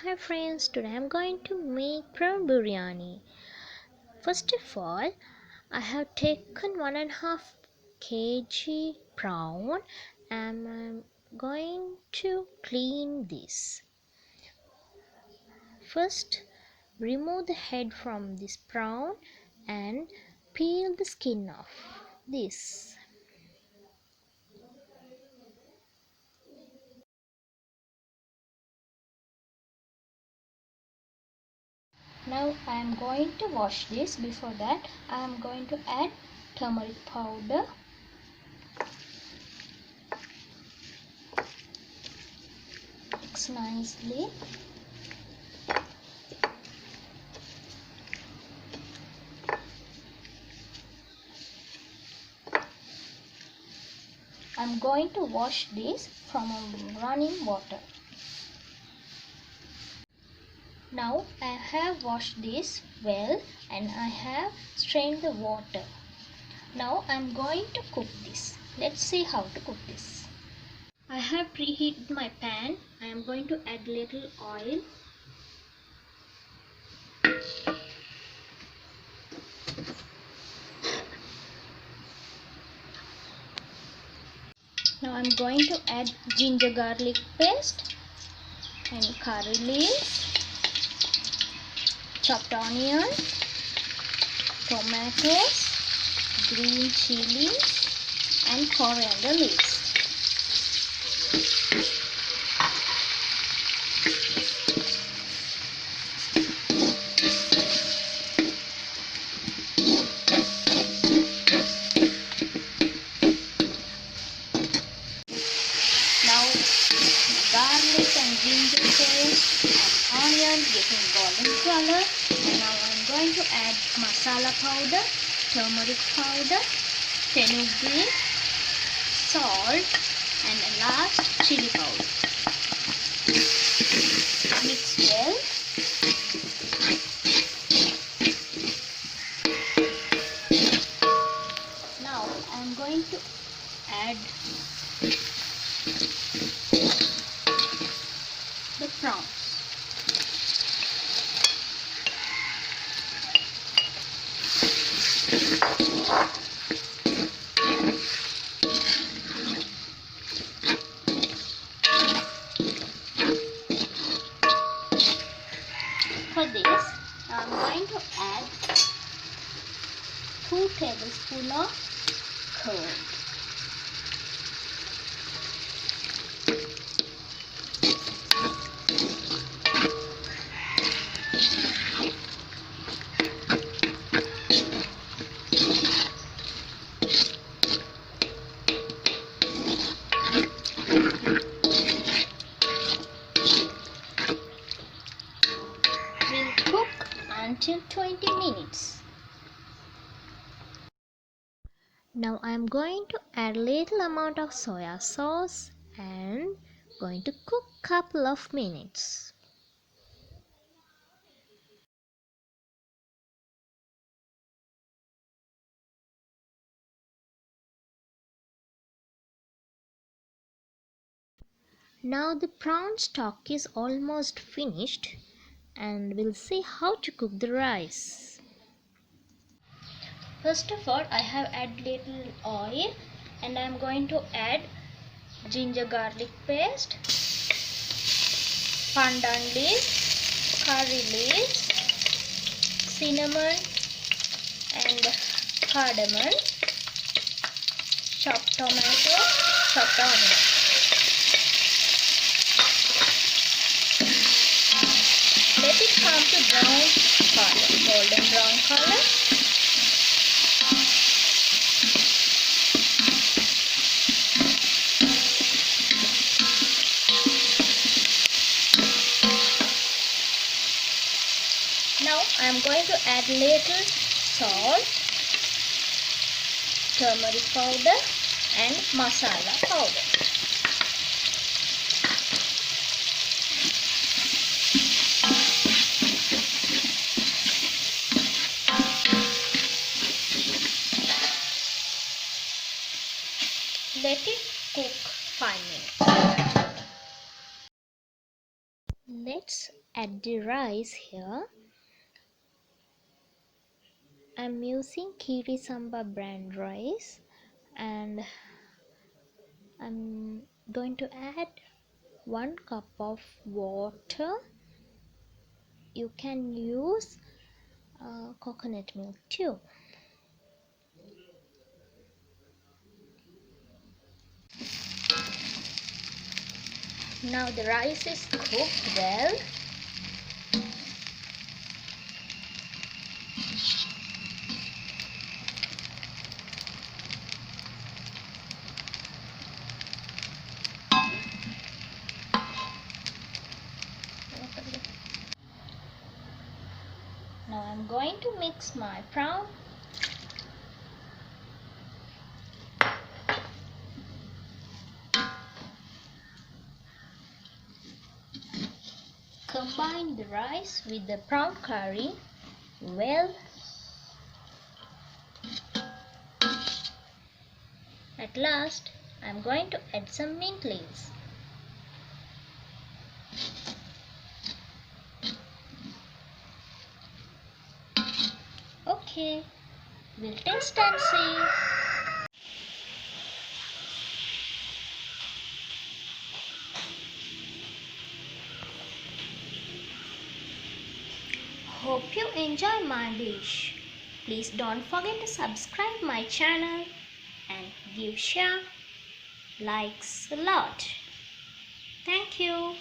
Hi friends, today I'm going to make prawn biryani. First of all, I have taken 1.5 kg prawn and I'm going to clean this. First, remove the head from this prawn and peel the skin off this. Now I am going to wash this. Before that, I am going to add turmeric powder, mix nicely. I'm going to wash this from running water. Now I have washed this well and I have strained the water. Now I'm going to cook this. Let's see how to cook this. I have preheated my pan. I am going to add little oil. Now I'm going to add ginger garlic paste and curry leaves, chopped onion, tomatoes, green chilies and coriander leaves. Now garlic and ginger paste and onion getting golden color. And now I'm going to add masala powder, turmeric powder, fenugreek, salt and a last chili powder. Mix well. Now I'm going to add the prawns. For this, I'm going to add 2 tablespoons of curd. We'll cook until 20 minutes. Now I am going to add little amount of soya sauce and going to cook couple of minutes. Now the prawn stock is almost finished and we'll see how to cook the rice. First of all, I have added little oil and I am going to add ginger garlic paste, pandan leaves, curry leaves, cinnamon and cardamom, chopped tomato, chopped onion. Let it come to brown color, golden brown color. Now I am going to add little salt, turmeric powder and masala powder. Let it cook 5 minutes. let's add the rice here. I'm using Kiri Samba brand rice, and I'm going to add 1 cup of water. You can use coconut milk too. Now the rice is cooked well. Now I'm going to mix my prawn. Combine the rice with the prawn curry well. At last, I'm going to add some mint leaves. Okay, we'll taste and see. Hope you enjoy my dish. Please don't forget to subscribe my channel and give share likes a lot. Thank you.